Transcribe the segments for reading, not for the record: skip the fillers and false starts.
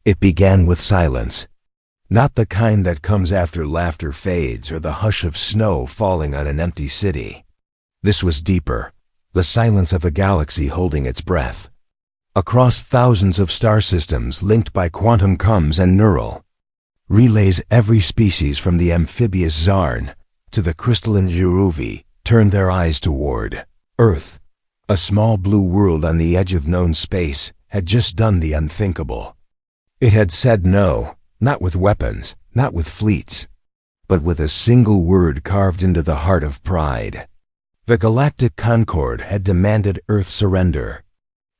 It began with silence. Not the kind that comes after laughter fades or the hush of snow falling on an empty city. This was deeper, the silence of a galaxy holding its breath. Across thousands of star systems linked by quantum comms and neural relays, every species from the amphibious Zarn to the crystalline Jeruvi turned their eyes toward Earth. A small blue world on the edge of known space had just done the unthinkable. It had said no, not with weapons, not with fleets, but with a single word carved into the heart of pride. The Galactic Concord had demanded Earth's surrender.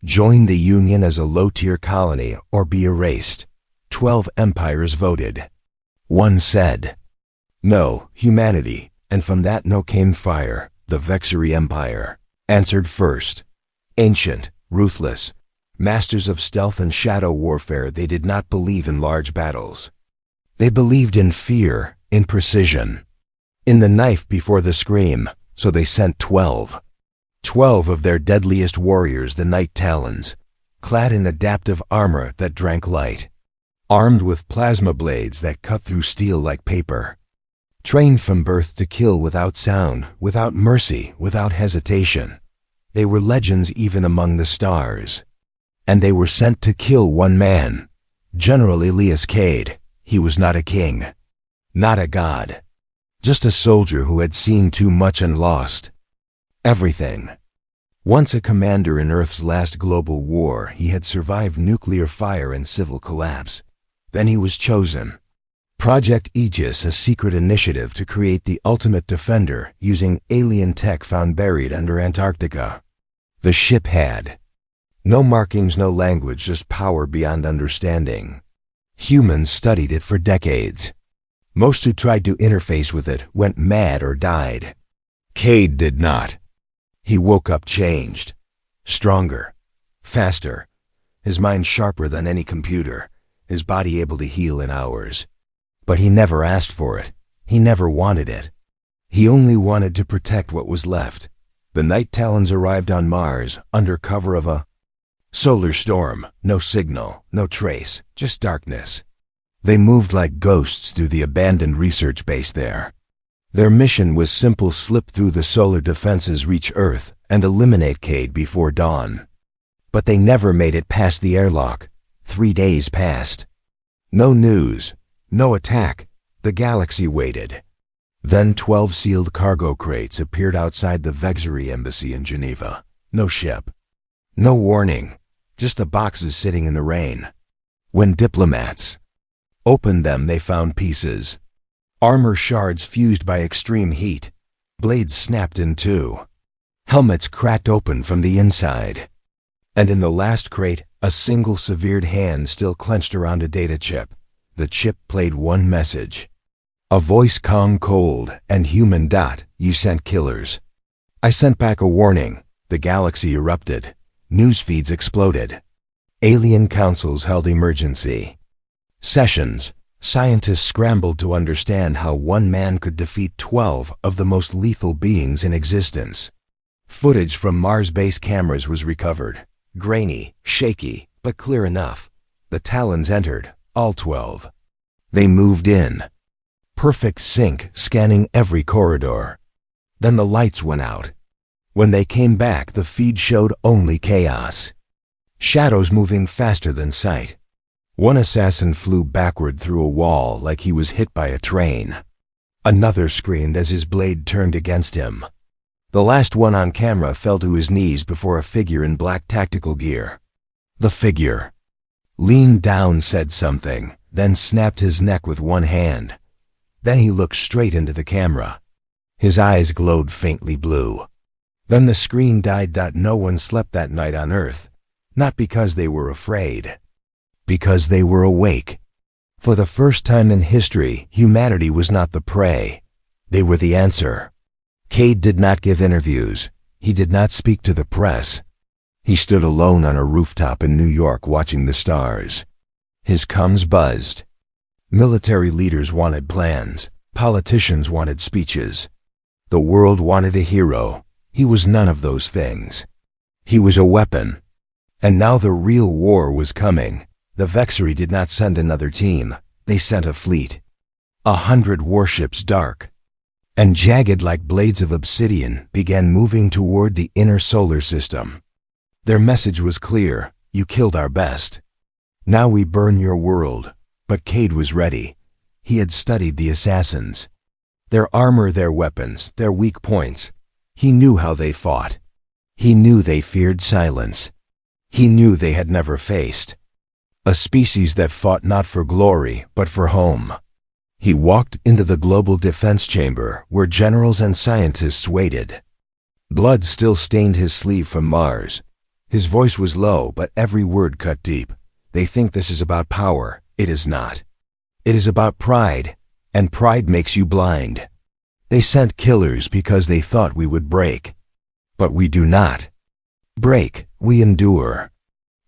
Join the Union as a low-tier colony or be erased. 12 empires voted. One said, "No, humanity," and from that no came fire. The Vexery Empire answered first. Ancient, ruthless, masters of stealth and shadow warfare, they did not believe in large battles. They believed in fear, in precision, in the knife before the scream, so they sent 12. 12 of their deadliest warriors, the Night Talons, clad in adaptive armor that drank light, armed with plasma blades that cut through steel like paper, trained from birth to kill without sound, without mercy, without hesitation. They were legends even among the stars. And they were sent to kill one man, General Elias Cade. He was not a king, not a god, just a soldier who had seen too much and lost everything. Once a commander in Earth's last global war, he had survived nuclear fire and civil collapse. Then he was chosen. Project Aegis, a secret initiative to create the ultimate defender using alien tech found buried under Antarctica. The ship had no markings, no language, just power beyond understanding. Humans studied it for decades. Most who tried to interface with it went mad or died. Cade did not. He woke up changed, stronger, faster, his mind sharper than any computer, his body able to heal in hours. But he never asked for it. He never wanted it. He only wanted to protect what was left. The Night Talons arrived on Mars under cover of a solar storm. No signal, no trace, just darkness. They moved like ghosts through the abandoned research base there. Their mission was simple: slip through the solar defenses, reach Earth, and eliminate Cade before dawn. But they never made it past the airlock. 3 days passed. No news, no attack. The galaxy waited. Then 12 sealed cargo crates appeared outside the Vexery embassy in Geneva. No ship, no warning, just the boxes sitting in the rain. When diplomats opened them, they found pieces. Armor shards fused by extreme heat. Blades snapped in two. Helmets cracked open from the inside. And in the last crate, a single severed hand still clenched around a data chip. The chip played one message. A voice calm, cold, and human. You sent killers. I sent back a warning. The galaxy erupted. News feeds exploded. Alien councils held emergency sessions. Scientists scrambled to understand how one man could defeat 12 of the most lethal beings in existence. Footage from Mars-based cameras was recovered. Grainy, shaky, but clear enough. The Talons entered, all 12. They moved in. Perfect sync, scanning every corridor. Then the lights went out. When they came back, the feed showed only chaos. Shadows moving faster than sight. One assassin flew backward through a wall like he was hit by a train. Another screamed as his blade turned against him. The last one on camera fell to his knees before a figure in black tactical gear. The figure leaned down, said something, then snapped his neck with one hand. Then he looked straight into the camera. His eyes glowed faintly blue. Then the screen died. No one slept that night on Earth. Not because they were afraid. Because they were awake. For the first time in history, humanity was not the prey. They were the answer. Cade did not give interviews. He did not speak to the press. He stood alone on a rooftop in New York watching the stars. His comms buzzed. Military leaders wanted plans. Politicians wanted speeches. The world wanted a hero. He was none of those things. He was a weapon. And now the real war was coming. The Vexery did not send another team, they sent a fleet. 100 warships, dark and jagged like blades of obsidian, began moving toward the inner solar system. Their message was clear: you killed our best. Now we burn your world. But Cade was ready. He had studied the assassins. Their armor, their weapons, their weak points. He knew how they fought. He knew they feared silence. He knew they had never faced a species that fought not for glory, but for home. He walked into the global defense chamber where generals and scientists waited. Blood still stained his sleeve from Mars. His voice was low, but every word cut deep. They think this is about power. It is not. It is about pride, and pride makes you blind. They sent killers because they thought we would break. But we do not break, we endure.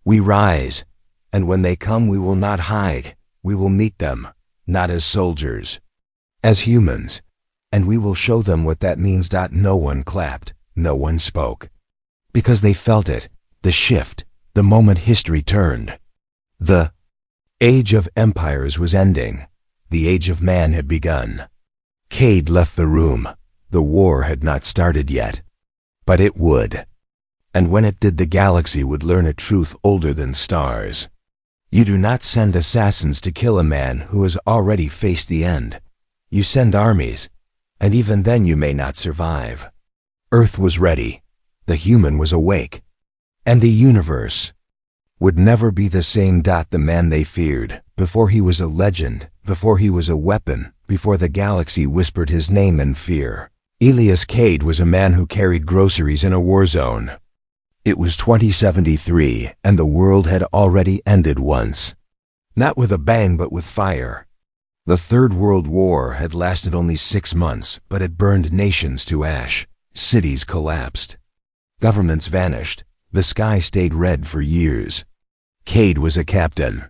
We rise, and when they come we will not hide. We will meet them, not as soldiers, as humans, and we will show them what that means. No one clapped, no one spoke, because they felt it, the shift, the moment history turned. The age of empires was ending. The age of man had begun. Cade left the room. The war had not started yet, but it would. And when it did, the galaxy would learn a truth older than stars. You do not send assassins to kill a man who has already faced the end. You send armies, and even then you may not survive. Earth was ready. The human was awake. And the universe would never be the same. The man they feared, before he was a legend, before he was a weapon, before the galaxy whispered his name in fear. Elias Cade was a man who carried groceries in a war zone. It was 2073, and the world had already ended once. Not with a bang, but with fire. The Third World War had lasted only 6 months, but it burned nations to ash. Cities collapsed. Governments vanished. The sky stayed red for years. Cade was a captain,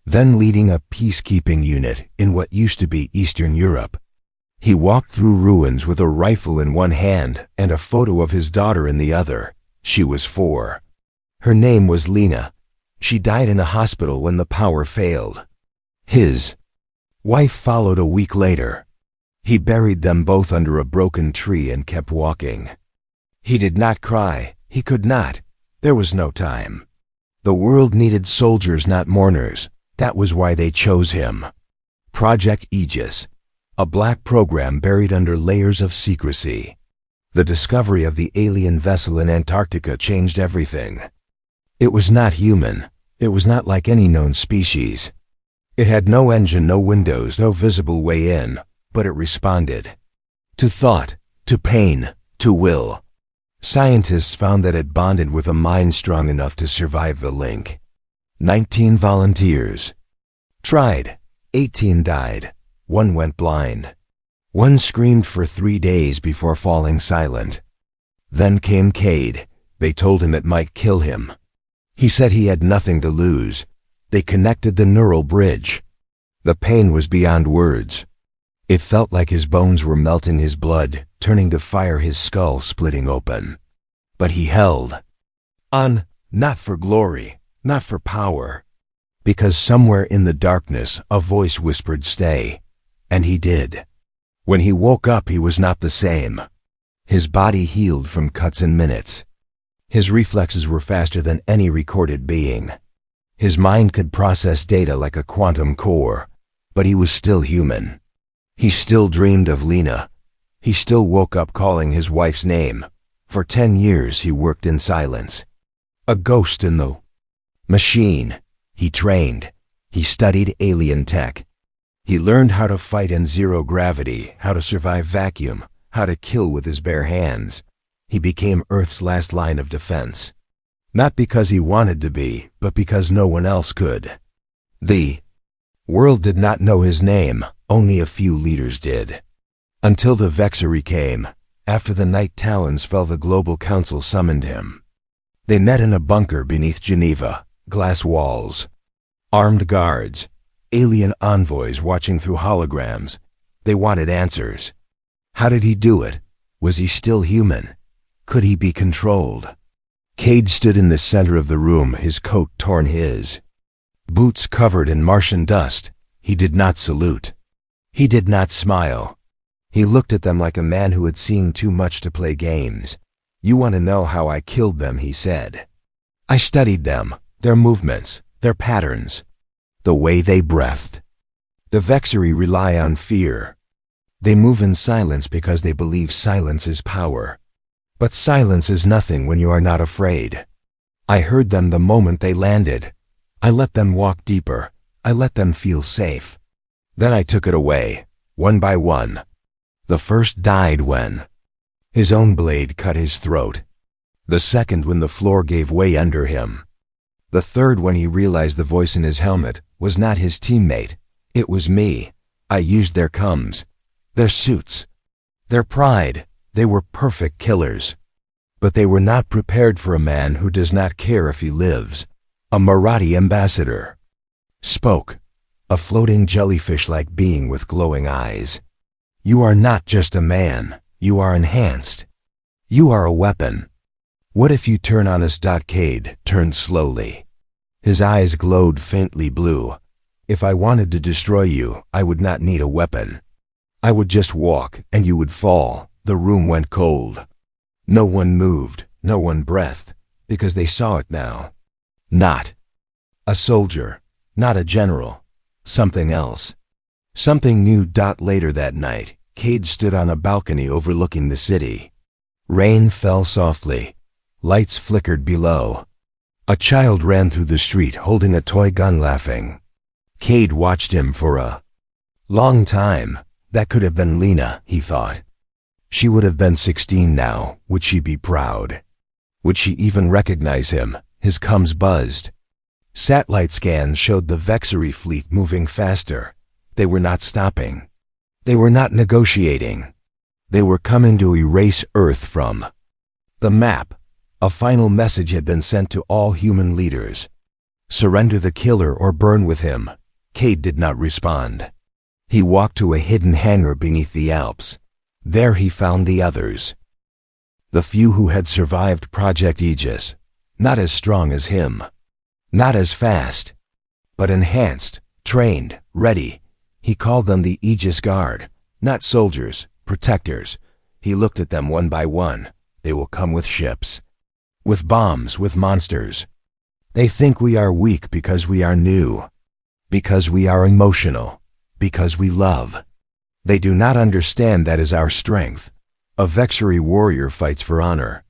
then leading a peacekeeping unit in what used to be Eastern Europe. He walked through ruins with a rifle in one hand and a photo of his daughter in the other. She was 4. Her name was Lena. She died in a hospital when the power failed. His wife followed a week later. He buried them both under a broken tree and kept walking. He did not cry. He could not. There was no time. The world needed soldiers, not mourners. That was why they chose him. Project Aegis, a black program buried under layers of secrecy. The discovery of the alien vessel in Antarctica changed everything. It was not human. It was not like any known species. It had no engine, no windows, no visible way in, but it responded to thought, to pain, to will. Scientists found that it bonded with a mind strong enough to survive the link. 19 volunteers tried. 18 died. 1 went blind. 1 screamed for 3 days before falling silent. Then came Cade. They told him it might kill him. He said he had nothing to lose. They connected the neural bridge. The pain was beyond words. It felt like his bones were melting, his blood turning to fire, his skull splitting open. But he held on, not for glory, not for power, because somewhere in the darkness a voice whispered, "Stay." And he did. When he woke up, he was not the same. His body healed from cuts in minutes. His reflexes were faster than any recorded being. His mind could process data like a quantum core, but he was still human. He still dreamed of Lena. He still woke up calling his wife's name. For 10 years he worked in silence. A ghost in the machine. He trained. He studied alien tech. He learned how to fight in zero gravity, how to survive vacuum, how to kill with his bare hands. He became Earth's last line of defense. Not because he wanted to be, but because no one else could. The world did not know his name. Only a few leaders did. Until the Vexery came. After the Night Talons fell, the Global Council summoned him. They met in a bunker beneath Geneva. Glass walls. Armed guards. Alien envoys watching through holograms. They wanted answers. How did he do it? Was he still human? Could he be controlled? Cade stood in the center of the room, his coat torn, his Boots covered in Martian dust. He did not salute. He did not smile. He looked at them like a man who had seen too much to play games. "You want to know how I killed them," he said. "I studied them, their movements, their patterns, the way they breathed." The Vexari rely on fear. They move in silence because they believe silence is power. But silence is nothing when you are not afraid. I heard them the moment they landed. I let them walk deeper. I let them feel safe. Then I took it away, one by one. The first died when his own blade cut his throat. The second when the floor gave way under him. The third when he realized the voice in his helmet was not his teammate. It was me. I used their coms, their suits, their pride. They were perfect killers. But they were not prepared for a man who does not care if he lives. A Marathi ambassador spoke, a floating jellyfish-like being with glowing eyes. "You are not just a man. You are enhanced. You are a weapon. What if you turn on us?" Cade turned slowly. His eyes glowed faintly blue. "If I wanted to destroy you, I would not need a weapon. I would just walk, and you would fall." The room went cold. No one moved, no one breathed, because they saw it now. Not a soldier, not a general, something else. Something new. Later that night, Cade stood on a balcony overlooking the city. Rain fell softly. Lights flickered below. A child ran through the street holding a toy gun laughing. Cade watched him for a long time. That could have been Lena, he thought. She would have been 16 now. Would she be proud? Would she even recognize him? His coms buzzed. Satellite scans showed the Vexari fleet moving faster. They were not stopping. They were not negotiating. They were coming to erase Earth from the map. A final message had been sent to all human leaders. Surrender the killer or burn with him. Cade did not respond. He walked to a hidden hangar beneath the Alps. There he found the others. The few who had survived Project Aegis. Not as strong as him. Not as fast. But enhanced, trained, ready. He called them the Aegis Guard. Not soldiers, protectors. He looked at them one by one. They will come with ships. With bombs, with monsters. They think we are weak because we are new. Because we are emotional. Because we love. They do not understand that is our strength. A Vexari warrior fights for honor.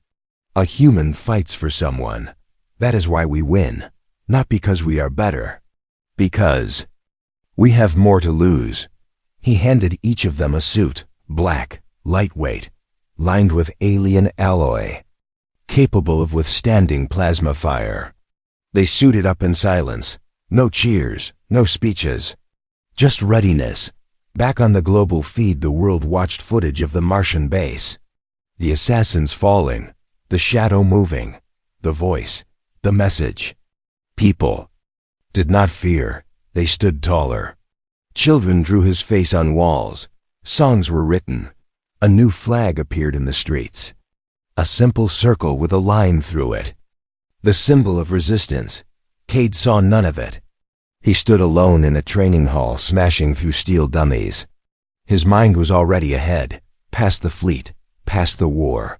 A human fights for someone. That is why we win. Not because we are better. Because we have more to lose. He handed each of them a suit, black, lightweight, lined with alien alloy, capable of withstanding plasma fire. They suited up in silence. No cheers, no speeches. Just readiness. Back on the global feed, the world watched footage of the Martian base. The assassins falling, the shadow moving, the voice, the message. People did not fear. They stood taller. Children drew his face on walls. Songs were written. A new flag appeared in the streets. A simple circle with a line through it. The symbol of resistance. Cade saw none of it. He stood alone in a training hall, smashing through steel dummies. His mind was already ahead, past the fleet, past the war,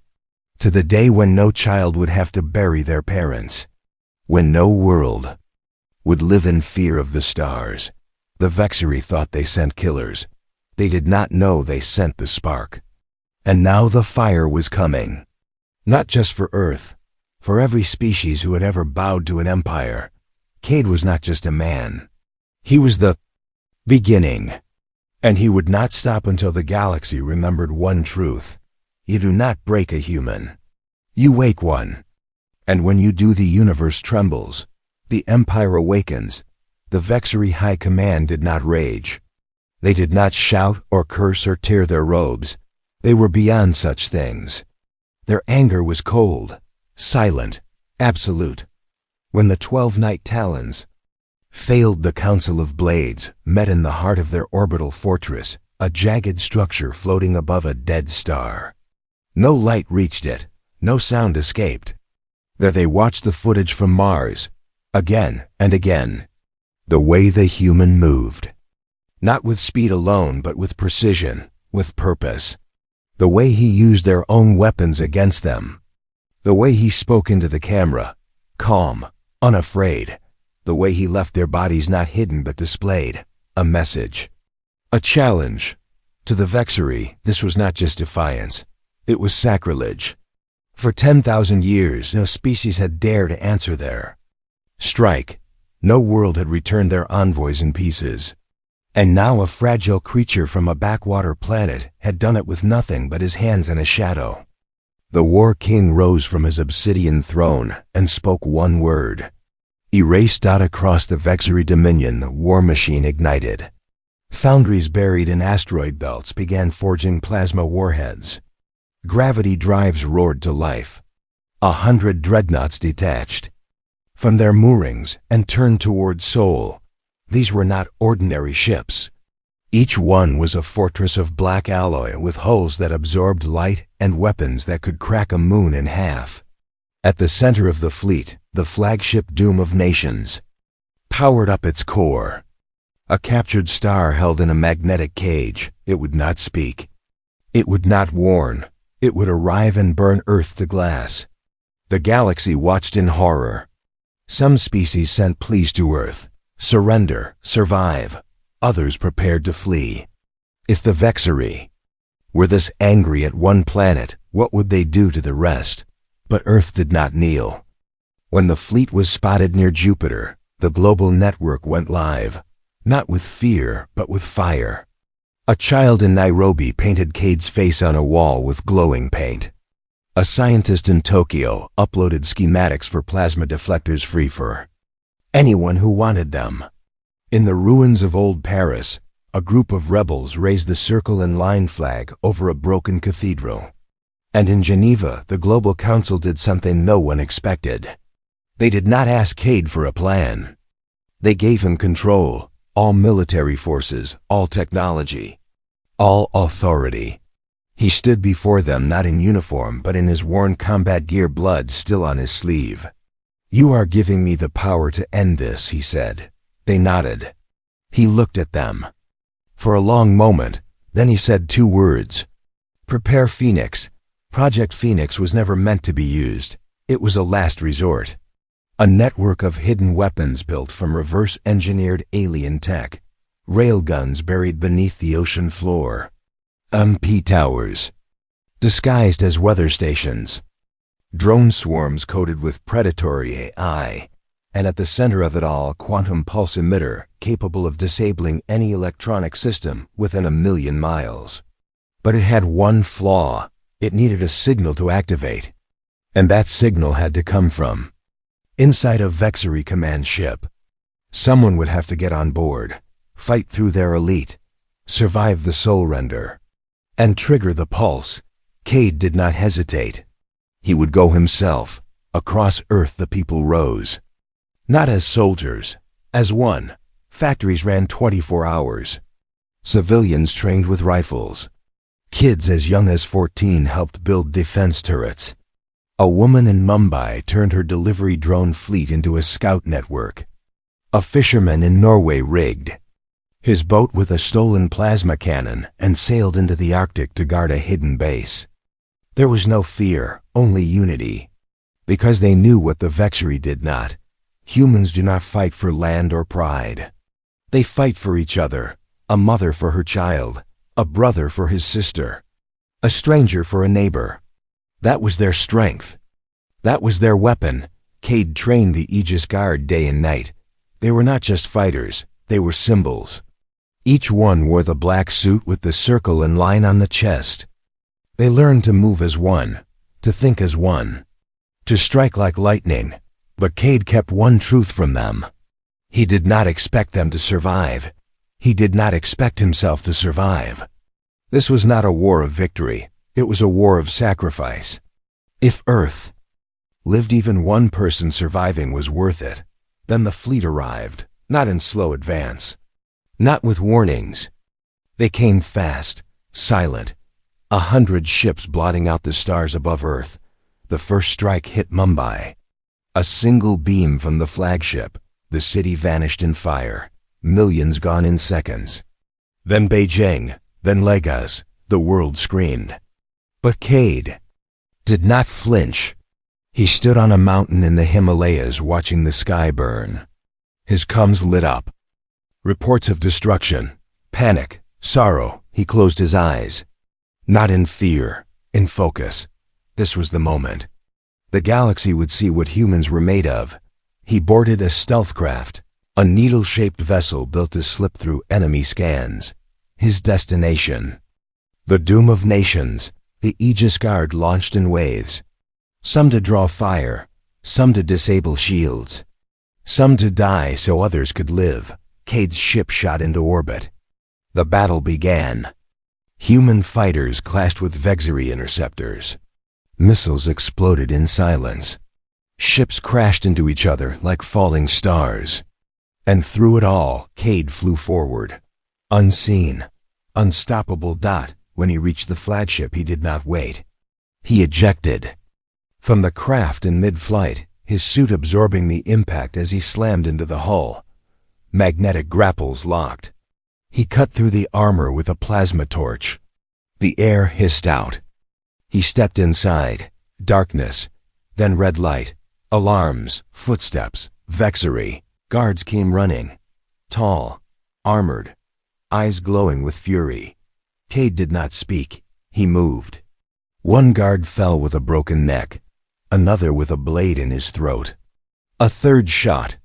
to the day when no child would have to bury their parents, when no world would live in fear of the stars. The Vexari thought they sent killers. They did not know they sent the spark. And now the fire was coming. Not just for Earth, for every species who had ever bowed to an empire. Cade was not just a man. He was the beginning. And he would not stop until the galaxy remembered one truth. You do not break a human. You wake one. And when you do, the universe trembles. The Empire awakens. The Vexari High Command did not rage. They did not shout or curse or tear their robes. They were beyond such things. Their anger was cold, silent, absolute. When the 12 Night Talons failed, the Council of Blades met in the heart of their orbital fortress, a jagged structure floating above a dead star. No light reached it, no sound escaped. There they watched the footage from Mars, again and again. The way the human moved. Not with speed alone, but with precision, with purpose. The way he used their own weapons against them. The way he spoke into the camera, calm, unafraid. The way he left their bodies not hidden but displayed, a message. A challenge. To the Vexery, this was not just defiance. It was sacrilege. For 10,000 years, no species had dared to answer their strike. No world had returned their envoys in pieces. And now a fragile creature from a backwater planet had done it with nothing but his hands and a shadow. The War King rose from his obsidian throne and spoke one word. Erased out across the Vexery dominion, the war machine ignited. Foundries buried in asteroid belts began forging plasma warheads. Gravity drives roared to life. 100 dreadnoughts detached from their moorings and turned toward Sol. These were not ordinary ships. Each one was a fortress of black alloy with hulls that absorbed light and weapons that could crack a moon in half. At the center of the fleet, the flagship Doom of Nations powered up its core. A captured star held in a magnetic cage. It would not speak. It would not warn. It would arrive and burn Earth to glass. The galaxy watched in horror. Some species sent pleas to Earth. Surrender, survive. Others prepared to flee. If the Vexery were this angry at one planet, what would they do to the rest? But Earth did not kneel. When the fleet was spotted near Jupiter, the global network went live. Not with fear, but with fire. A child in Nairobi painted Cade's face on a wall with glowing paint. A scientist in Tokyo uploaded schematics for plasma deflectors free for anyone who wanted them. In the ruins of old Paris, a group of rebels raised the circle and line flag over a broken cathedral. And in Geneva, the Global Council did something no one expected. They did not ask Cade for a plan. They gave him control, all military forces, all technology, all authority. He stood before them not in uniform but in his worn combat gear, blood still on his sleeve. "You are giving me the power to end this," he said. They nodded. He looked at them for a long moment, then he said 2 words. "Prepare Phoenix." Project Phoenix was never meant to be used. It was a last resort. A network of hidden weapons built from reverse-engineered alien tech. Railguns buried beneath the ocean floor. MP towers, disguised as weather stations. Drone swarms coated with predatory AI. And at the center of it all, a quantum pulse emitter capable of disabling any electronic system within 1,000,000 miles. But it had one flaw. It needed a signal to activate. And that signal had to come from inside a Vexery command ship. Someone would have to get on board, fight through their elite, survive the soul render, and trigger the pulse. Cade did not hesitate. He would go himself. Across Earth the people rose. Not as soldiers, as one. Factories ran 24 hours. Civilians trained with rifles. Kids as young as 14 helped build defense turrets. A woman in Mumbai turned her delivery drone fleet into a scout network. A fisherman in Norway rigged his boat with a stolen plasma cannon and sailed into the Arctic to guard a hidden base. There was no fear, only unity. Because they knew what the Vexery did not. Humans do not fight for land or pride. They fight for each other, a mother for her child, a brother for his sister, a stranger for a neighbor. That was their strength. That was their weapon. Cade trained the Aegis Guard day and night. They were not just fighters, they were symbols. Each one wore the black suit with the circle and line on the chest. They learned to move as one, to think as one, to strike like lightning. But Cade kept one truth from them. He did not expect them to survive. He did not expect himself to survive. This was not a war of victory. It was a war of sacrifice. If Earth lived even one person surviving was worth it, then the fleet arrived, not in slow advance, not with warnings. They came fast, silent, 100 ships blotting out the stars above Earth. The first strike hit Mumbai. A single beam from the flagship, The city vanished in fire, millions gone in seconds. Then Beijing, then Lagos, the world screamed. But Cade did not flinch. He stood on a mountain in the Himalayas watching the sky burn. His comms lit up. Reports of destruction, panic, sorrow. He closed his eyes. Not in fear, in focus. This was the moment. The galaxy would see what humans were made of. He boarded a stealth craft, a needle-shaped vessel built to slip through enemy scans. His destination. The doom of nations, the Aegis Guard launched in waves. Some to draw fire, some to disable shields. Some to die so others could live. Cade's ship shot into orbit. The battle began. Human fighters clashed with Vexery interceptors. Missiles exploded in silence. Ships crashed into each other like falling stars. And through it all, Cade flew forward. Unseen, unstoppable. When he reached the flagship, he did not wait. He ejected. From the craft in mid-flight, his suit absorbing the impact as he slammed into the hull. Magnetic grapples locked. He cut through the armor with a plasma torch. The air hissed out. He stepped inside. Darkness, then red light, alarms, footsteps, Vexery. Guards came running. Tall, armored, eyes glowing with fury. Cade did not speak. He moved. One guard fell with a broken neck, another with a blade in his throat. A third shot.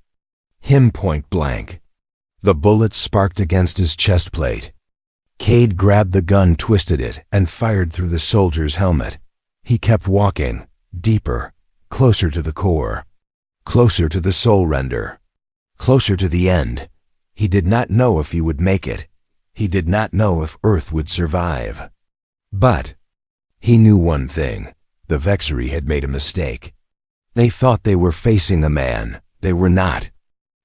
Him point blank. The bullet sparked against his chest plate. Cade grabbed the gun, twisted it, and fired through the soldier's helmet. He kept walking, deeper, closer to the core, closer to the soul render, closer to the end. He did not know if he would make it. He did not know if Earth would survive. But he knew one thing. The Vexery had made a mistake. They thought they were facing a man. They were not.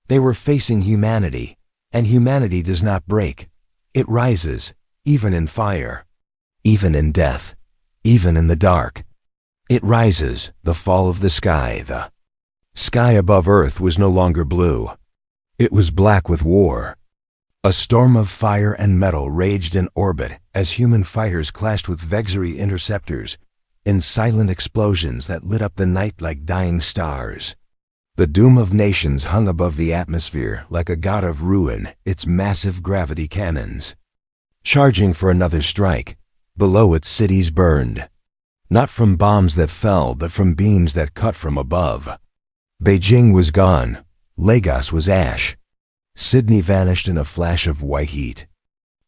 They were facing humanity, and humanity does not break. It rises, even in fire, even in death, even in the dark. It rises, the fall of the sky. The sky above Earth was no longer blue. It was black with war. A storm of fire and metal raged in orbit as human fighters clashed with Vexery interceptors in silent explosions that lit up the night like dying stars. The doom of nations hung above the atmosphere like a god of ruin, its massive gravity cannons charging for another strike. Below it, cities burned, not from bombs that fell, but from beams that cut from above. Beijing was gone. Lagos was ash. Sydney vanished in a flash of white heat.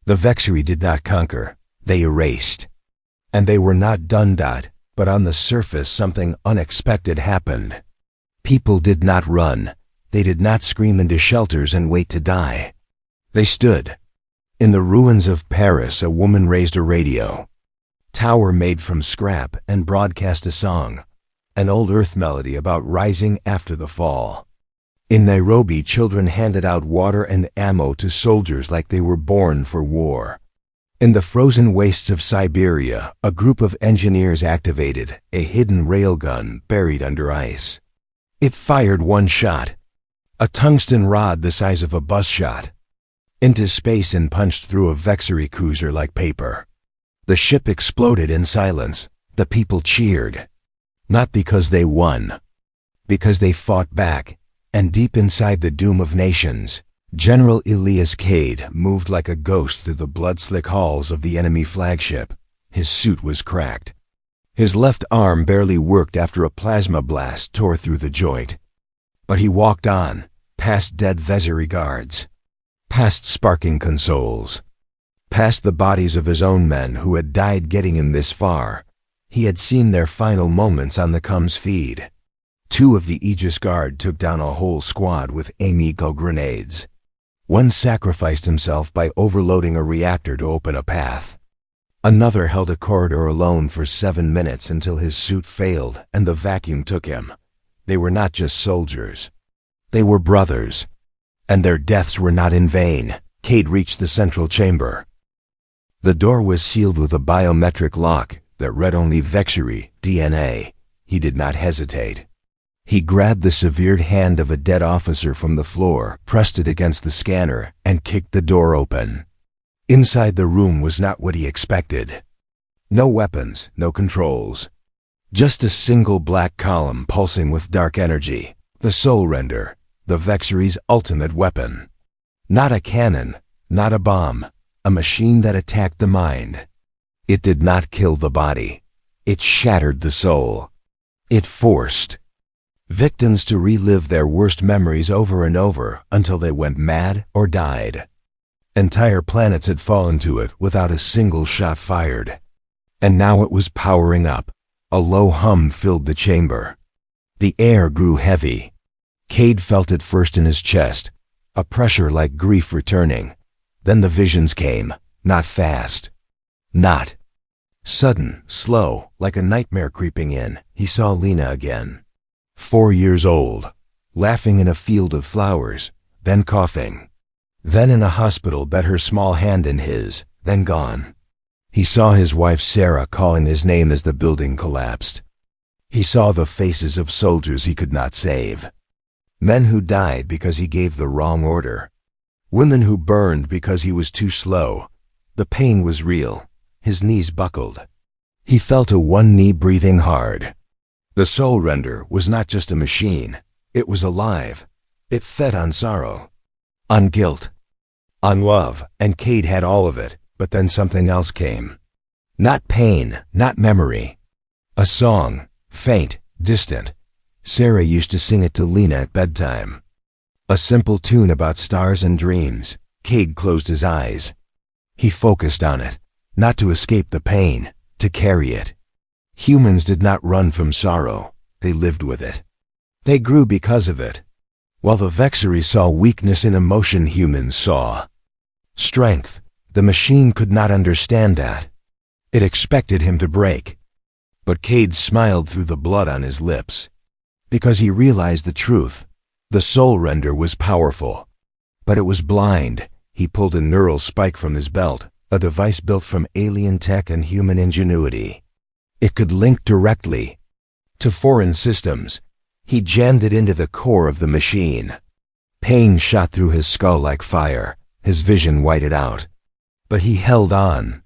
The Vexery did not conquer. They erased. And they were not done. But on the surface, something unexpected happened. People did not run. They did not scream into shelters and wait to die. They stood. In the ruins of Paris, a woman raised a radio tower made from scrap and broadcast a song, an old Earth melody about rising after the fall. In Nairobi, children handed out water and ammo to soldiers like they were born for war. In the frozen wastes of Siberia, a group of engineers activated a hidden railgun buried under ice. It fired one shot, a tungsten rod the size of a bus shot, into space and punched through a Vexery cruiser like paper. The ship exploded in silence. The people cheered, not because they won, because they fought back. And deep inside the doom of nations, General Elias Cade moved like a ghost through the blood-slick halls of the enemy flagship. His suit was cracked. His left arm barely worked after a plasma blast tore through the joint. But he walked on, past dead Vexery guards, past sparking consoles, past the bodies of his own men who had died getting him this far. He had seen their final moments on the comms feed. 2 of the Aegis Guard took down a whole squad with Amico grenades. One sacrificed himself by overloading a reactor to open a path. Another held a corridor alone for 7 minutes until his suit failed and the vacuum took him. They were not just soldiers. They were brothers. And their deaths were not in vain. Cade reached the central chamber. The door was sealed with a biometric lock that read only Vexery DNA. He did not hesitate. He grabbed the severed hand of a dead officer from the floor, pressed it against the scanner, and kicked the door open. Inside the room was not what he expected. No weapons, no controls. Just a single black column pulsing with dark energy. The Soul Render, the Vexery's ultimate weapon. Not a cannon, not a bomb. A machine that attacked the mind. It did not kill the body. It shattered the soul. It forced victims to relive their worst memories over and over until they went mad or died. Entire planets had fallen to it without a single shot fired. And now it was powering up. A low hum filled the chamber. The air grew heavy. Cade felt it first in his chest, a pressure like grief returning. Then the visions came, not fast. Not sudden, slow, like a nightmare creeping in. He saw Lena again. 4 years old, laughing in a field of flowers, then coughing. Then in a hospital bet her small hand in his, then gone. He saw his wife Sarah calling his name as the building collapsed. He saw the faces of soldiers he could not save. Men who died because he gave the wrong order. Women who burned because he was too slow. The pain was real. His knees buckled. He fell to one knee, breathing hard. The Soul Render was not just a machine. It was alive. It fed on sorrow, on guilt, on love, and Cade had all of it, but then something else came. Not pain, not memory. A song, faint, distant. Sarah used to sing it to Lena at bedtime. A simple tune about stars and dreams. Cade closed his eyes. He focused on it, not to escape the pain, to carry it. Humans did not run from sorrow. They lived with it. They grew because of it. While the Vexery saw weakness in emotion, humans saw strength. The machine could not understand that. It expected him to break. But Cade smiled through the blood on his lips. Because he realized the truth. The Soul Render was powerful. But it was blind. He pulled a neural spike from his belt, a device built from alien tech and human ingenuity. It could link directly to foreign systems. He jammed it into the core of the machine. Pain shot through his skull like fire. His vision whited out. But he held on.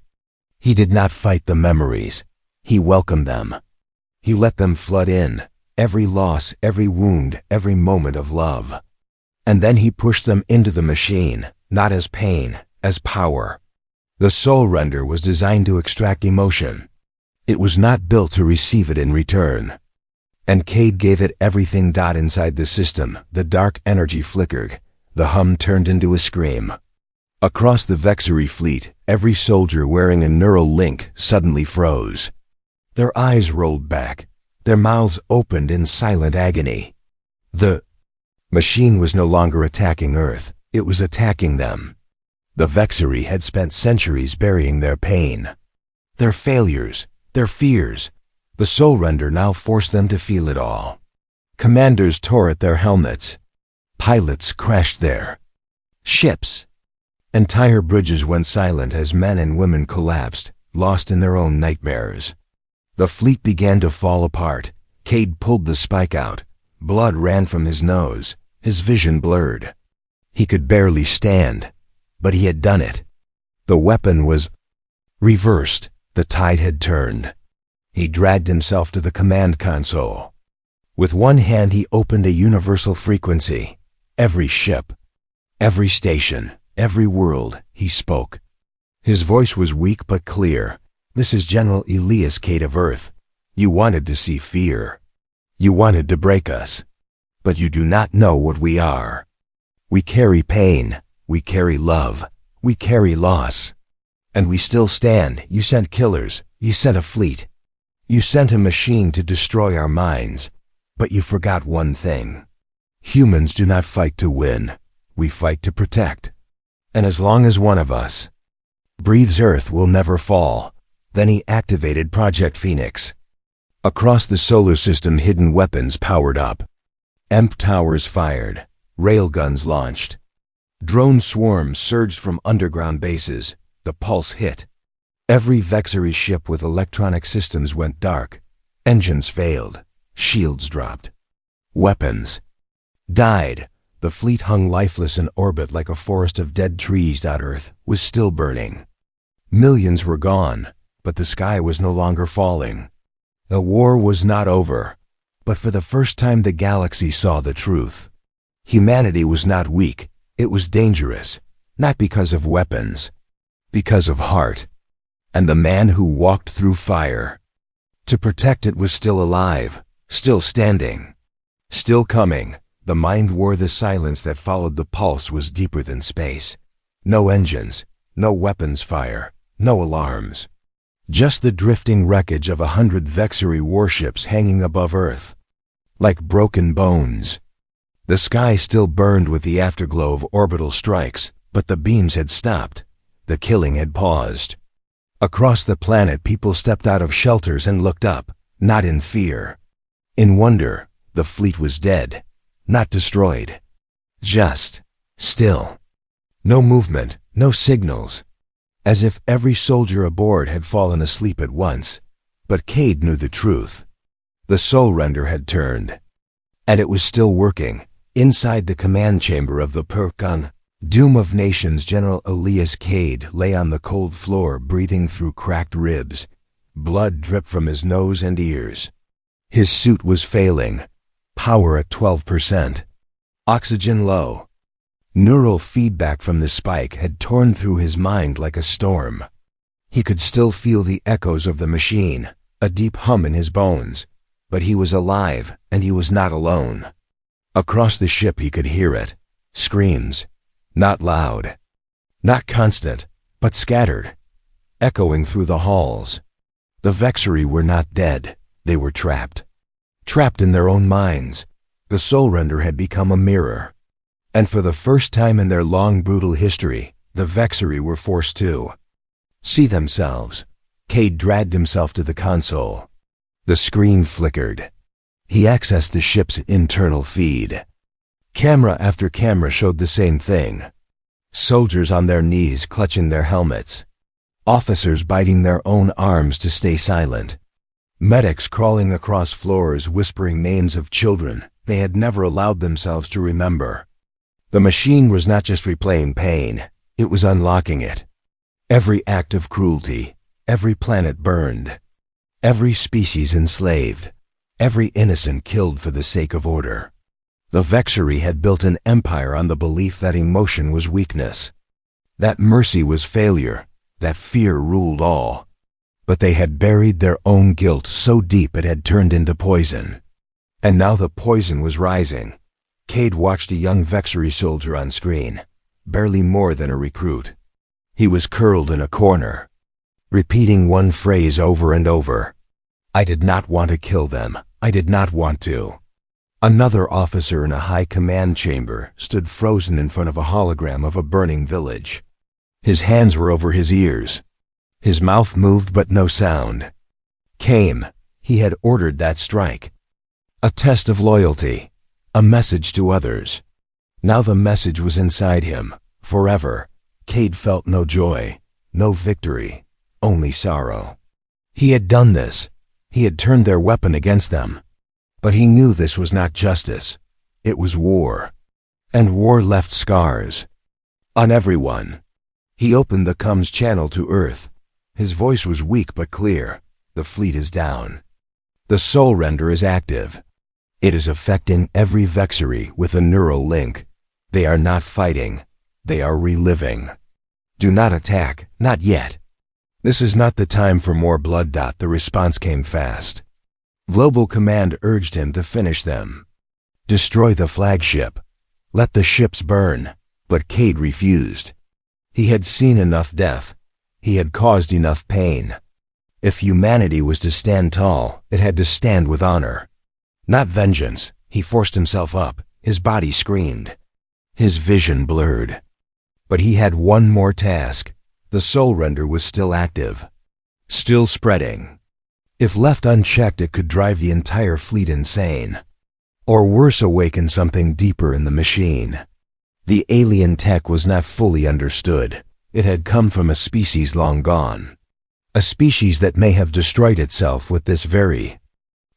He did not fight the memories. He welcomed them. He let them flood in. Every loss, every wound, every moment of love. And then he pushed them into the machine, not as pain, as power. The Soul Render was designed to extract emotion. It was not built to receive it in return. And Cade gave it everything. Inside the system, the dark energy flickered. The hum turned into a scream. Across the Vexery fleet, every soldier wearing a neural link suddenly froze. Their eyes rolled back. Their mouths opened in silent agony. The machine was no longer attacking Earth. It was attacking them. The Vexery had spent centuries burying their pain, their failures, their fears. The Soul Render now forced them to feel it all. Commanders tore at their helmets. Pilots crashed their ships. Entire bridges went silent as men and women collapsed, lost in their own nightmares. The fleet began to fall apart. Cade pulled the spike out. Blood ran from his nose. His vision blurred. He could barely stand. But he had done it. The weapon was reversed. The tide had turned. He dragged himself to the command console. With one hand he opened a universal frequency. Every ship, every station, every world, he spoke. His voice was weak but clear. This is General Elias Cade of Earth. You wanted to see fear. You wanted to break us. But you do not know what we are. We carry pain. We carry love. We carry loss. And we still stand. You sent killers. You sent a fleet. You sent a machine to destroy our minds. But you forgot one thing. Humans do not fight to win. We fight to protect. And as long as one of us breathes, Earth will never fall. Then he activated Project Phoenix. Across the solar system, hidden weapons powered up. EMP towers fired. Railguns launched. Drone swarms surged from underground bases. The pulse hit. Every Vexery ship with electronic systems went dark. Engines failed. Shields dropped. Weapons. Died. The fleet hung lifeless in orbit like a forest of dead trees. Earth was still burning. Millions were gone, but the sky was no longer falling. The war was not over, but for the first time the galaxy saw the truth. Humanity was not weak, it was dangerous, not because of weapons, because of heart. And the man who walked through fire to protect it was still alive, still standing, still coming. The mind war. The silence that followed the pulse was deeper than space. No engines, no weapons fire, no alarms. Just the drifting wreckage of 100 Vexery warships hanging above Earth, like broken bones. The sky still burned with the afterglow of orbital strikes, but the beams had stopped. The killing had paused. Across the planet, people stepped out of shelters and looked up, not in fear, in wonder. The fleet was dead, not destroyed, just still. No movement, no signals, as if every soldier aboard had fallen asleep at once. But Cade knew the truth. The soul render had turned, and it was still working. Inside the command chamber of the Perkun, Doom of Nations General Elias Cade lay on the cold floor, breathing through cracked ribs. Blood dripped from his nose and ears. His suit was failing, power at 12%, oxygen low. Neural feedback from the spike had torn through his mind like a storm. He could still feel the echoes of the machine, a deep hum in his bones. But he was alive, and he was not alone. Across the ship he could hear it. Screams. Not loud, not constant, but scattered, echoing through the halls. The Vexery were not dead, they were trapped. Trapped in their own minds. The soul render had become a mirror. And for the first time in their long, brutal history, the Vexery were forced to see themselves. Cade dragged himself to the console. The screen flickered. He accessed the ship's internal feed. Camera after camera showed the same thing. Soldiers on their knees clutching their helmets. Officers biting their own arms to stay silent. Medics crawling across floors whispering names of children they had never allowed themselves to remember. The machine was not just replaying pain, it was unlocking it. Every act of cruelty, every planet burned, every species enslaved, every innocent killed for the sake of order. The Vexery had built an empire on the belief that emotion was weakness, that mercy was failure, that fear ruled all. But they had buried their own guilt so deep it had turned into poison. And now the poison was rising. Cade watched a young Vexery soldier on screen, barely more than a recruit. He was curled in a corner, repeating one phrase over and over. I did not want to kill them. I did not want to. Another officer in a high command chamber stood frozen in front of a hologram of a burning village. His hands were over his ears. His mouth moved but no sound. Came. He had ordered that strike. A test of loyalty. A message to others. Now the message was inside him. Forever. Cade felt no joy, no victory, only sorrow. He had done this. He had turned their weapon against them. But he knew this was not justice. It was war. And war left scars. On everyone. He opened the comms channel to Earth. His voice was weak but clear. The fleet is down. The soul render is active. It is affecting every Vexery with a neural link. They are not fighting. They are reliving. Do not attack, not yet. This is not the time for more blood. The response came fast. Global Command urged him to finish them. Destroy the flagship. Let the ships burn. But Cade refused. He had seen enough death. He had caused enough pain. If humanity was to stand tall, it had to stand with honor. Not vengeance. He forced himself up. His body screamed. His vision blurred. But he had one more task. The soul render was still active. Still spreading. If left unchecked, it could drive the entire fleet insane. Or worse, awaken something deeper in the machine. The alien tech was not fully understood. It had come from a species long gone. A species that may have destroyed itself with this very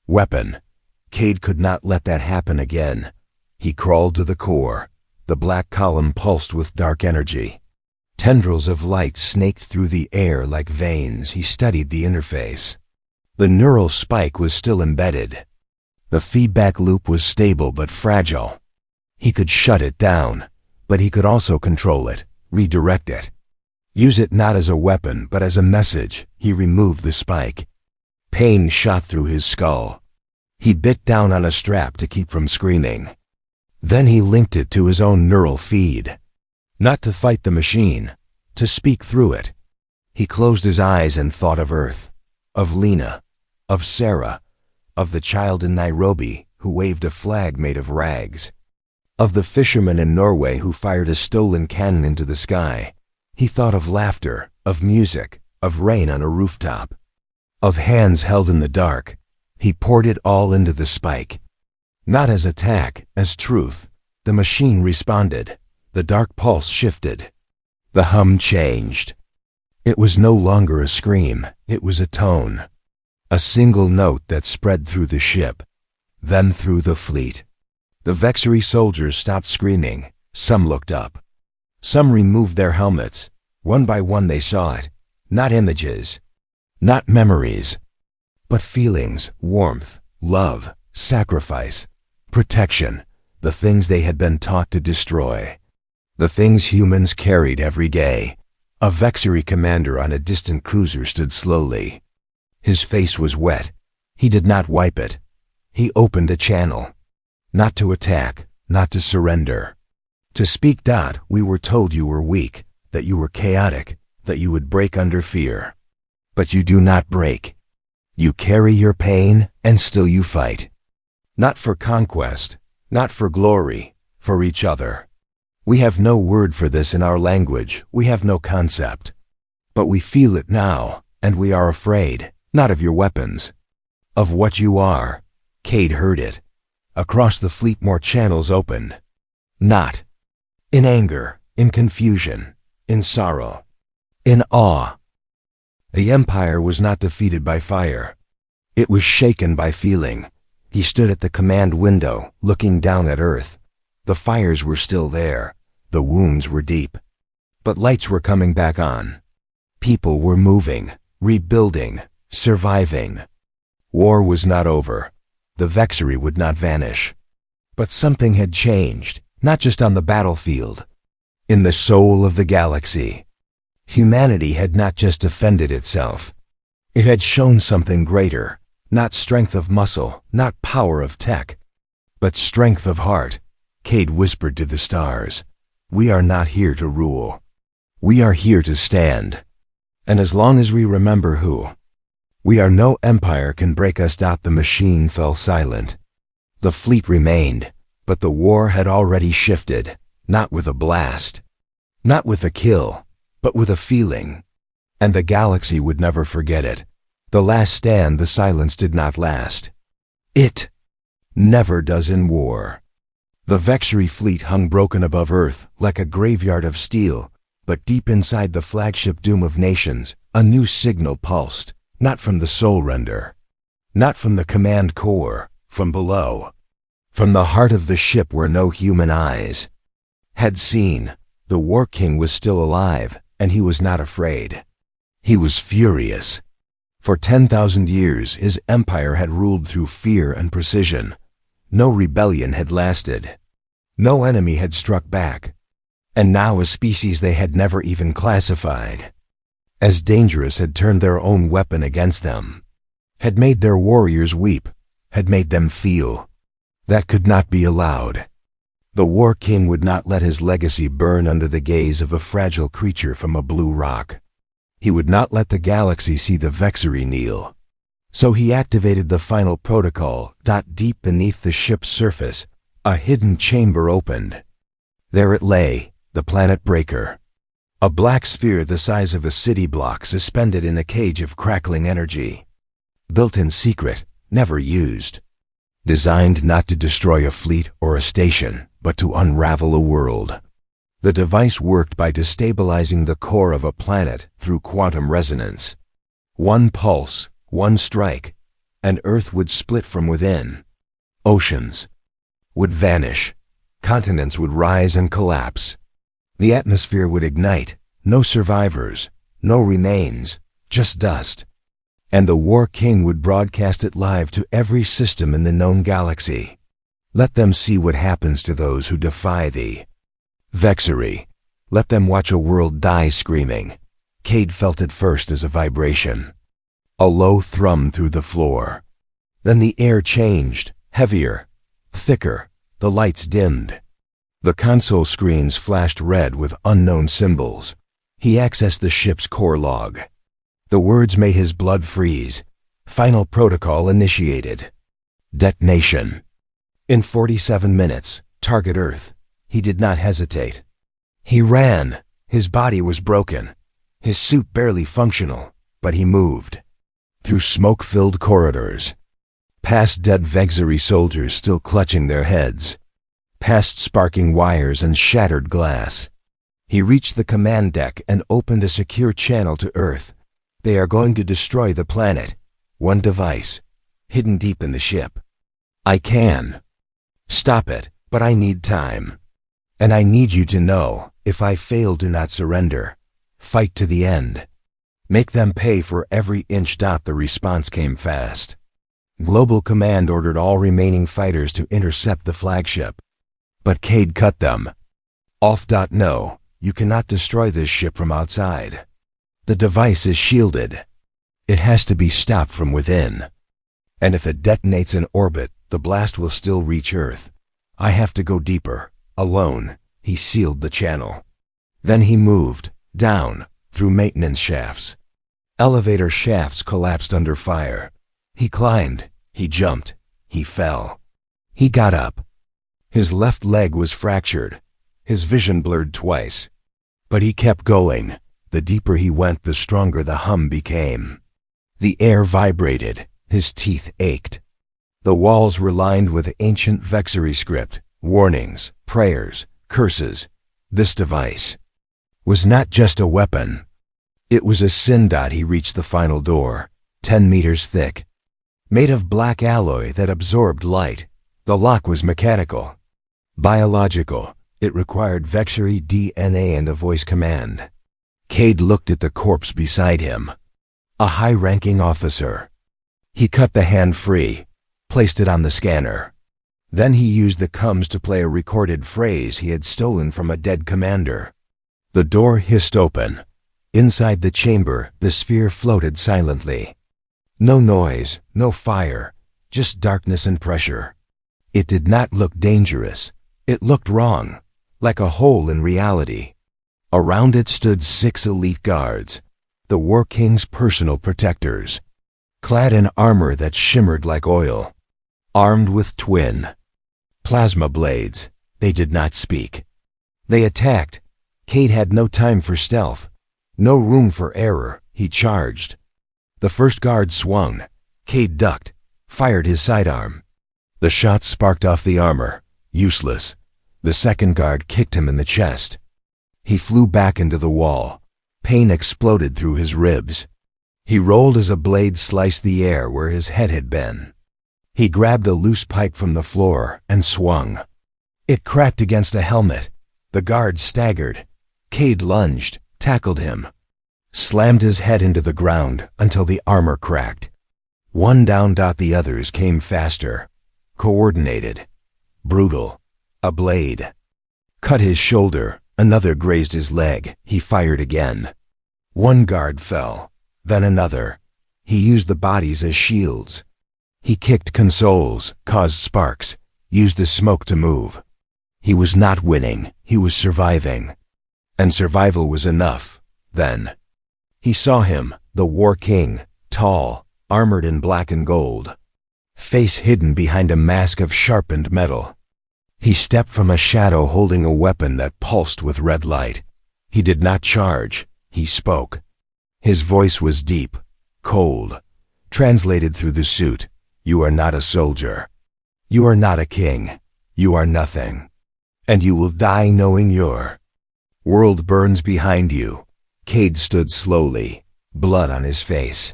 weapon. Cade could not let that happen again. He crawled to the core. The black column pulsed with dark energy. Tendrils of light snaked through the air like veins. He studied the interface. The neural spike was still embedded. The feedback loop was stable but fragile. He could shut it down, but he could also control it, redirect it. Use it not as a weapon, but as a message. He removed the spike. Pain shot through his skull. He bit down on a strap to keep from screaming. Then he linked it to his own neural feed. Not to fight the machine, to speak through it. He closed his eyes and thought of Earth, of Lena, of Sarah, of the child in Nairobi who waved a flag made of rags, of the fisherman in Norway who fired a stolen cannon into the sky. He thought of laughter, of music, of rain on a rooftop, of hands held in the dark. He poured it all into the spike. Not as attack, as truth. The machine responded. The dark pulse shifted. The hum changed. It was no longer a scream, it was a tone. A single note that spread through the ship, then through the fleet. The Vexery soldiers stopped screaming. Some looked up. Some removed their helmets. One by one they saw it. Not images, not memories, but feelings, warmth, love, sacrifice, protection, the things they had been taught to destroy. The things humans carried every day. A Vexery commander on a distant cruiser stood slowly. His face was wet. He did not wipe it. He opened a channel. Not to attack, not to surrender. To speak. We were told you were weak, that you were chaotic, that you would break under fear. But you do not break. You carry your pain, and still you fight. Not for conquest, not for glory, for each other. We have no word for this in our language, we have no concept. But we feel it now, and we are afraid, not of your weapons, of what you are. Cade heard it. Across the fleet more channels opened. Not in anger, in confusion, in sorrow, in awe. The Empire was not defeated by fire. It was shaken by feeling. He stood at the command window, looking down at Earth. The fires were still there. The wounds were deep. But lights were coming back on. People were moving, rebuilding, surviving. War was not over. The Vexery would not vanish. But something had changed, not just on the battlefield. In the soul of the galaxy. Humanity had not just defended itself. It had shown something greater. Not strength of muscle, not power of tech, but strength of heart. Cade whispered to the stars, "We are not here to rule. We are here to stand. And as long as we remember who we are, no empire can break us." The machine fell silent. The fleet remained, but the war had already shifted, not with a blast, not with a kill, but with a feeling. And the galaxy would never forget it. The last stand, the silence did not last. It never does in war. The Vexery fleet hung broken above Earth, like a graveyard of steel, but deep inside the flagship Doom of Nations, a new signal pulsed, not from the Soul Render, not from the command core, from below, from the heart of the ship where no human eyes had seen. The War King was still alive, and he was not afraid. He was furious. For 10,000 years, his empire had ruled through fear and precision. No rebellion had lasted. No enemy had struck back. And now a species they had never even classified as dangerous had turned their own weapon against them, had made their warriors weep, had made them feel. That could not be allowed. The War King would not let his legacy burn under the gaze of a fragile creature from a blue rock. He would not let the galaxy see the Vexery kneel. So he activated the final protocol. Deep beneath the ship's surface, a hidden chamber opened. There it lay, the planet Breaker. A black sphere the size of a city block suspended in a cage of crackling energy. Built in secret, never used. Designed not to destroy a fleet or a station, but to unravel a world. The device worked by destabilizing the core of a planet through quantum resonance. One pulse, one strike, and Earth would split from within. Oceans would vanish. Continents would rise and collapse. The atmosphere would ignite. No survivors, no remains, just dust. And the War King would broadcast it live to every system in the known galaxy. Let them see what happens to those who defy thee. Vexery. Let them watch a world die screaming. Cade felt it first as a vibration. A low thrum through the floor. Then the air changed, heavier, thicker. The lights dimmed. The console screens flashed red with unknown symbols. He accessed the ship's core log. The words made his blood freeze. Final protocol initiated. Detonation. In 47 minutes, target Earth. He did not hesitate. He ran. His body was broken. His suit barely functional, but he moved. Through smoke-filled corridors. Past dead Vexery soldiers still clutching their heads. Past sparking wires and shattered glass. He reached the command deck and opened a secure channel to Earth. They are going to destroy the planet. One device, hidden deep in the ship. I can stop it, but I need time. And I need you to know, if I fail, do not surrender. Fight to the end. Make them pay for every inch. The response came fast. Global Command ordered all remaining fighters to intercept the flagship. But Cade cut them off. No, you cannot destroy this ship from outside. The device is shielded. It has to be stopped from within. And if it detonates in orbit, the blast will still reach Earth. I have to go deeper, alone. He sealed the channel. Then he moved, down, through maintenance shafts. Elevator shafts collapsed under fire. He climbed, he jumped, he fell. He got up. His left leg was fractured. His vision blurred twice. But he kept going. The deeper he went, the stronger the hum became. The air vibrated. His teeth ached. The walls were lined with ancient Vexery script, warnings, prayers, curses. This device was not just a weapon. It was a sin. He reached the final door, 10 meters thick. Made of black alloy that absorbed light. The lock was mechanical. Biological. It required Vexery DNA and a voice command. Cade looked at the corpse beside him. A high-ranking officer. He cut the hand free, placed it on the scanner. Then he used the coms to play a recorded phrase he had stolen from a dead commander. The door hissed open. Inside the chamber, the sphere floated silently. No noise, no fire, just darkness and pressure. It did not look dangerous. It looked wrong, like a hole in reality. Around it stood 6 elite guards, the War King's personal protectors, clad in armor that shimmered like oil, armed with twin plasma blades. They did not speak. They attacked. Cade had no time for stealth, no room for error. He charged. The first guard swung. Cade ducked, fired his sidearm. The shot sparked off the armor. Useless. The second guard kicked him in the chest. He flew back into the wall. Pain exploded through his ribs. He rolled as a blade sliced the air where his head had been. He grabbed a loose pipe from the floor and swung. It cracked against a helmet. The guard staggered. Cade lunged, tackled him, slammed his head into the ground until the armor cracked. One down. The others came faster, coordinated, brutal. A blade cut his shoulder. Another grazed his leg. He fired again. One guard fell, then another. He used the bodies as shields. He kicked consoles, caused sparks, used the smoke to move. He was not winning. He was surviving. And survival was enough. Then he saw him, the War King, tall, armored in black and gold, face hidden behind a mask of sharpened metal. He stepped from a shadow holding a weapon that pulsed with red light. He did not charge. He spoke. His voice was deep, cold, translated through the suit. You are not a soldier. You are not a king. You are nothing. And you will die knowing your world burns behind you. Cade stood slowly, blood on his face,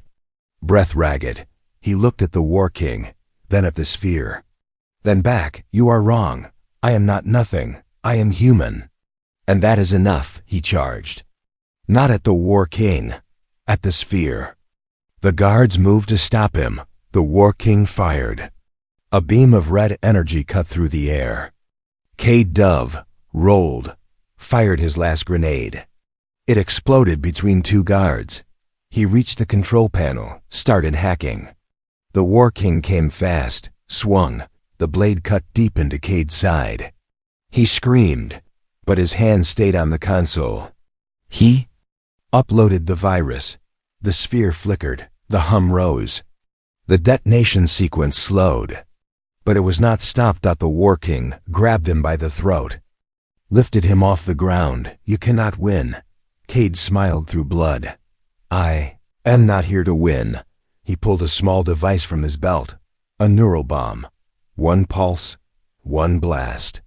breath ragged. He looked at the War King, then at the sphere. Then back, you are wrong. I am not nothing. I am human. And that is enough, he charged. Not at the War King, at the sphere. The guards moved to stop him. The War King fired. A beam of red energy cut through the air. Cade Dove rolled, fired his last grenade. It exploded between two guards. He reached the control panel, started hacking. The War King came fast, swung. The blade cut deep into Cade's side. He screamed, but his hand stayed on the console. He uploaded the virus. The sphere flickered. The hum rose. The detonation sequence slowed. But it was not stopped. The War King grabbed him by the throat, lifted him off the ground. You cannot win. Cade smiled through blood. I am not here to win. He pulled a small device from his belt, a neural bomb. One pulse, one blast.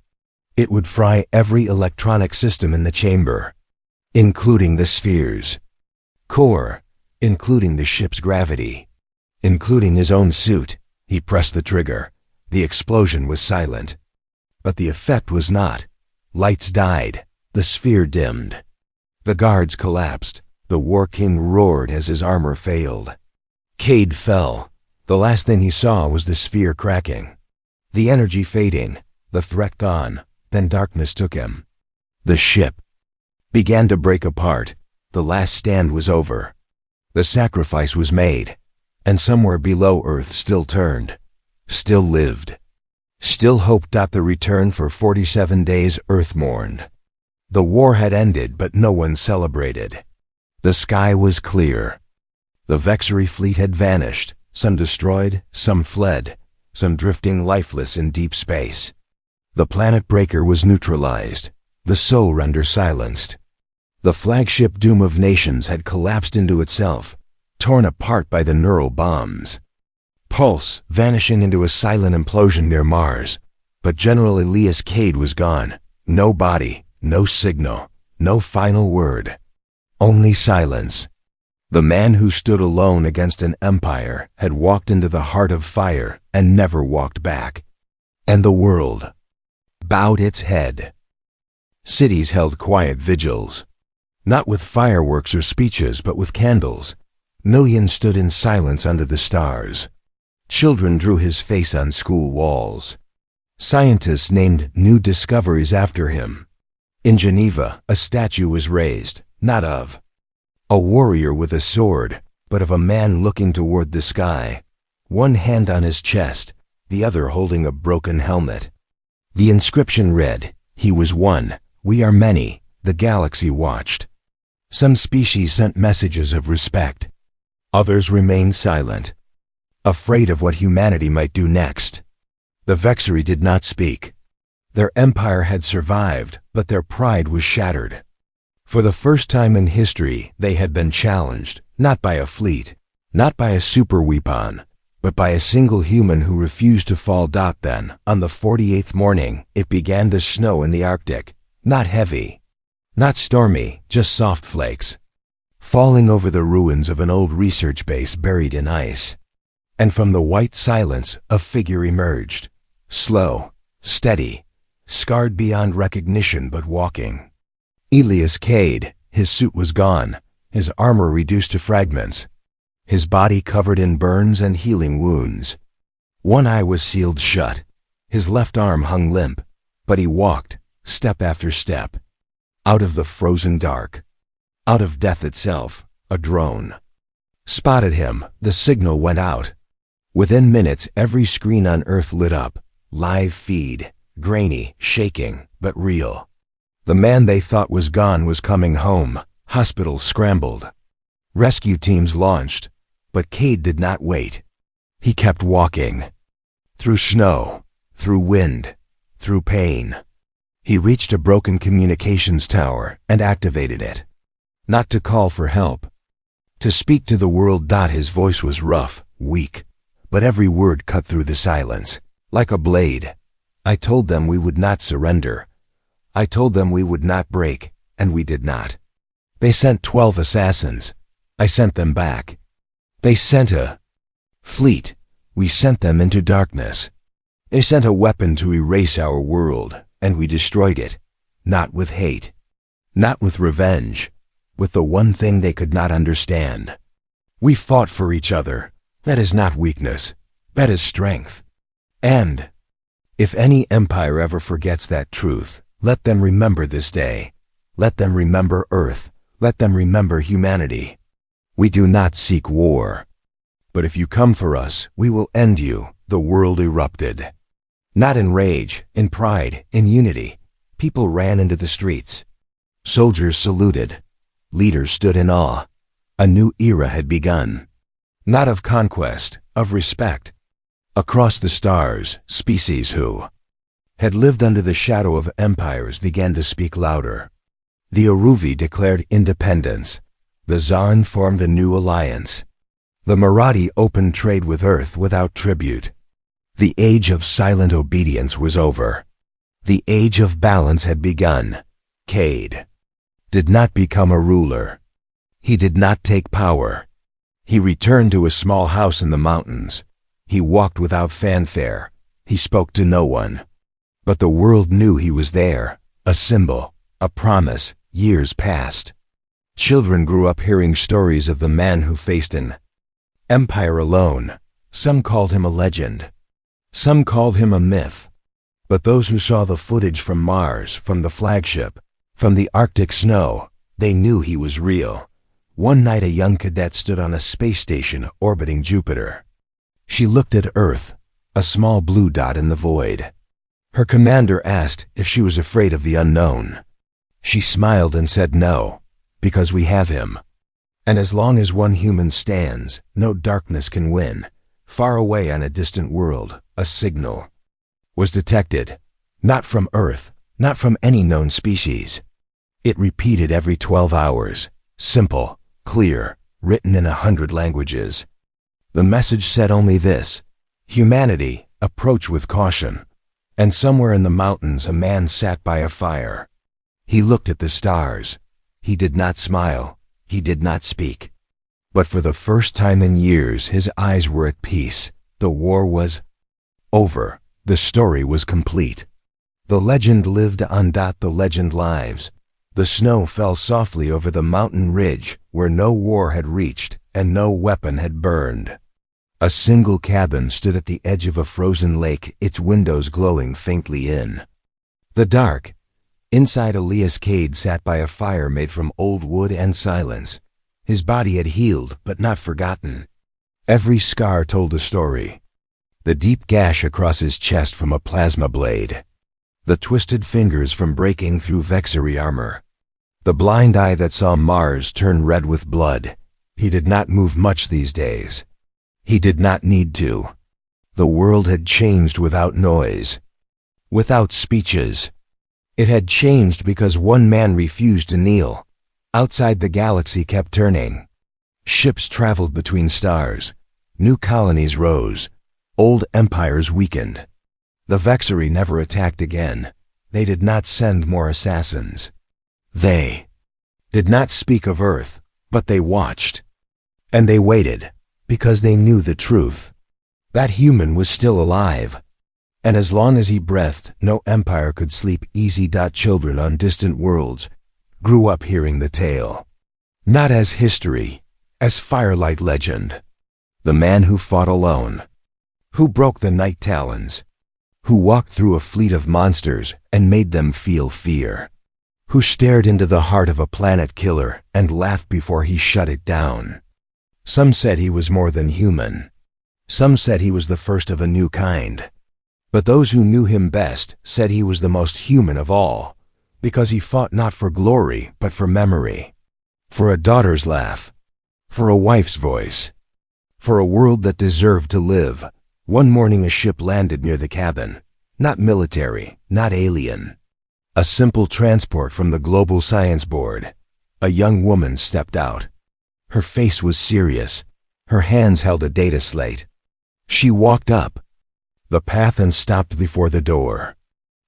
It would fry every electronic system in the chamber, including the sphere's core, including the ship's gravity, including his own suit. He pressed the trigger. The explosion was silent. But the effect was not. Lights died. The sphere dimmed. The guards collapsed. The War King roared as his armor failed. Cade fell. The last thing he saw was the sphere cracking. The energy fading, the threat gone, then darkness took him. The ship began to break apart. The last stand was over. The sacrifice was made, and somewhere below Earth still turned, still lived, still hoped. The return for 47 days Earth mourned. The war had ended, but no one celebrated. The sky was clear. The Vexery fleet had vanished, some destroyed, some fled, some drifting lifeless in deep space. The planet breaker was neutralized, the soul render silenced. The flagship Doom of Nations had collapsed into itself, torn apart by the neural bombs. Pulse vanishing into a silent implosion near Mars. But General Elias Cade was gone. No body, no signal, no final word. Only silence. The man who stood alone against an empire had walked into the heart of fire and never walked back. And the world bowed its head. Cities held quiet vigils, not with fireworks or speeches, but with candles. Millions stood in silence under the stars. Children drew his face on school walls. Scientists named new discoveries after him. In Geneva, a statue was raised, not of a warrior with a sword, but of a man looking toward the sky, one hand on his chest, the other holding a broken helmet. The inscription read, "He was one, we are many, the galaxy watched." Some species sent messages of respect. Others remained silent, afraid of what humanity might do next. The Vexery did not speak. Their empire had survived, but their pride was shattered. For the first time in history, they had been challenged, not by a fleet, not by a superweapon, but by a single human who refused to fall. Then, on the 48th morning, it began to snow in the Arctic. Not heavy, not stormy, just soft flakes, falling over the ruins of an old research base buried in ice. And from the white silence, a figure emerged, slow, steady, scarred beyond recognition but walking. Elias Cade. His suit was gone, his armor reduced to fragments, his body covered in burns and healing wounds. One eye was sealed shut, his left arm hung limp, but he walked, step after step, out of the frozen dark, out of death itself. A drone spotted him. The signal went out. Within minutes, every screen on Earth lit up. Live feed, grainy, shaking, but real. The man they thought was gone was coming home. Hospitals scrambled. Rescue teams launched. But Cade did not wait. He kept walking. Through snow, through wind, through pain. He reached a broken communications tower and activated it. Not to call for help, to speak to the world. His voice was rough, weak, but every word cut through the silence, like a blade. I told them we would not surrender. I told them we would not break, and we did not. They sent 12 assassins. I sent them back. They sent a fleet. We sent them into darkness. They sent a weapon to erase our world, and we destroyed it. Not with hate. Not with revenge. With the one thing they could not understand. We fought for each other. That is not weakness. That is strength. And if any empire ever forgets that truth, let them remember this day. Let them remember Earth. Let them remember humanity. We do not seek war. But if you come for us, we will end you. The world erupted. Not in rage, in pride, in unity. People ran into the streets. Soldiers saluted. Leaders stood in awe. A new era had begun. Not of conquest, of respect. Across the stars, species who had lived under the shadow of empires began to speak louder. The Uruvi declared independence. The Zarn formed a new alliance. The Marathi opened trade with Earth without tribute. The age of silent obedience was over. The age of balance had begun. Cade did not become a ruler. He did not take power. He returned to a small house in the mountains. He walked without fanfare. He spoke to no one. But the world knew he was there, a symbol, a promise. Years passed. Children grew up hearing stories of the man who faced an empire alone. Some called him a legend. Some called him a myth. But those who saw the footage from Mars, from the flagship, from the Arctic snow, they knew he was real. One night a young cadet stood on a space station orbiting Jupiter. She looked at Earth, a small blue dot in the void. Her commander asked if she was afraid of the unknown. She smiled and said no, because we have him. And as long as one human stands, no darkness can win. Far away on a distant world, a signal was detected, not from Earth, not from any known species. It repeated every 12 hours, simple, clear, written in 100 languages. The message said only this: humanity, approach with caution. And somewhere in the mountains a man sat by a fire. He looked at the stars. He did not smile. He did not speak. But for the first time in years his eyes were at peace. The war was over. The story was complete. The legend lived on. The legend lives. The snow fell softly over the mountain ridge where no war had reached and no weapon had burned. A single cabin stood at the edge of a frozen lake, its windows glowing faintly in the dark. Inside, Elias Cade sat by a fire made from old wood and silence. His body had healed, but not forgotten. Every scar told a story. The deep gash across his chest from a plasma blade. The twisted fingers from breaking through Vexery armor. The blind eye that saw Mars turn red with blood. He did not move much these days. He did not need to. The world had changed without noise, without speeches. It had changed because one man refused to kneel. Outside, the galaxy kept turning. Ships traveled between stars. New colonies rose. Old empires weakened. The Vexery never attacked again. They did not send more assassins. They did not speak of Earth, but they watched. And they waited, because they knew the truth. That human was still alive. And as long as he breathed, no empire could sleep easy. Children on distant worlds grew up hearing the tale. Not as history, as firelight legend. The man who fought alone, who broke the night talons, who walked through a fleet of monsters and made them feel fear, who stared into the heart of a planet killer and laughed before he shut it down. Some said he was more than human. Some said he was the first of a new kind. But those who knew him best said he was the most human of all, because he fought not for glory, but for memory, for a daughter's laugh, for a wife's voice, for a world that deserved to live. One morning a ship landed near the cabin, not military, not alien. A simple transport from the Global Science Board. A young woman stepped out. Her face was serious. Her hands held a data slate. She walked up the path and stopped before the door.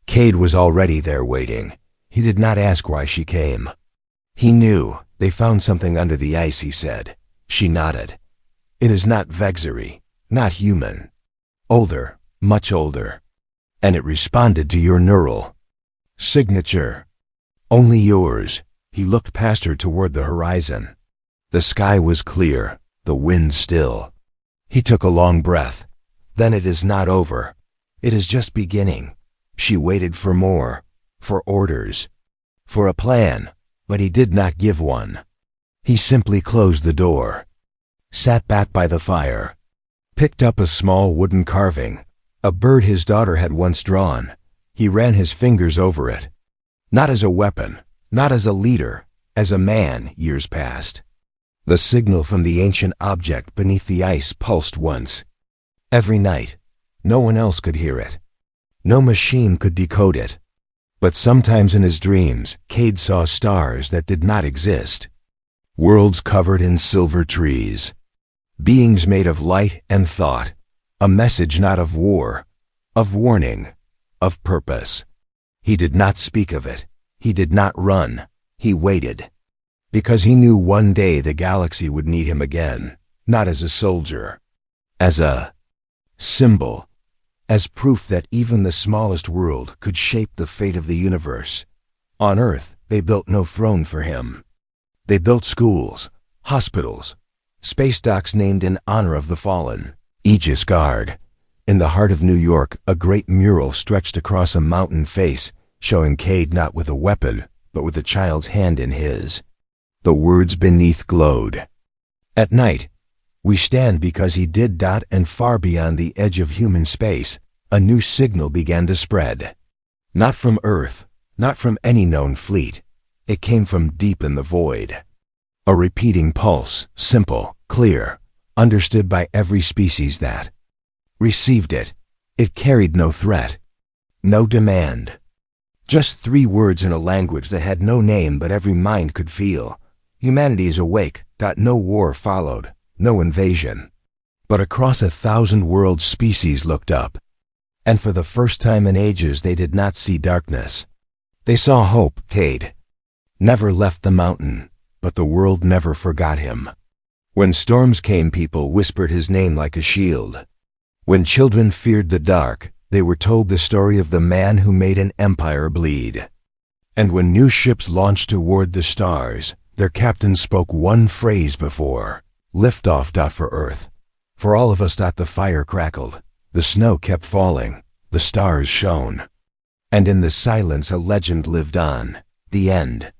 Cade was already there waiting. He did not ask why she came. He knew. They found something under the ice, he said. She nodded. It is not Vexery, not human. Older, much older. and it responded to your neural signature. Only yours. He looked past her toward the horizon. The sky was clear, the wind still. He took a long breath. Then it is not over. It is just beginning. She waited for more, for orders, for a plan, but he did not give one. He simply closed the door, sat back by the fire, picked up a small wooden carving, a bird his daughter had once drawn. He ran his fingers over it. Not as a weapon, not as a leader, as a man. Years passed. The signal from the ancient object beneath the ice pulsed once. Every night. No one else could hear it. No machine could decode it. But sometimes in his dreams, Cade saw stars that did not exist. Worlds covered in silver trees. Beings made of light and thought. A message not of war, of warning, of purpose. He did not speak of it. He did not run. He waited. Because he knew one day the galaxy would need him again, not as a soldier, as a symbol, as proof that even the smallest world could shape the fate of the universe. On Earth, they built no throne for him. They built schools, hospitals, space docks named in honor of the fallen. Aegis Guard. In the heart of New York, a great mural stretched across a mountain face, showing Cade not with a weapon, but with a child's hand in his. The words beneath glowed. At night, we stand because he did. And far beyond the edge of human space, a new signal began to spread. Not from Earth, not from any known fleet. It came from deep in the void. A repeating pulse, simple, clear, understood by every species that received it. It carried no threat, no demand. Just 3 words in a language that had no name but every mind could feel. Humanity is awake. No war followed, no invasion. But across 1,000 worlds species looked up. And for the first time in ages they did not see darkness. They saw hope. Cade never left the mountain, but the world never forgot him. When storms came, people whispered his name like a shield. When children feared the dark, they were told the story of the man who made an empire bleed. And when new ships launched toward the stars, their captain spoke one phrase before liftoff. For Earth. For all of us. The fire crackled. The snow kept falling. The stars shone. And in the silence a legend lived on. The end.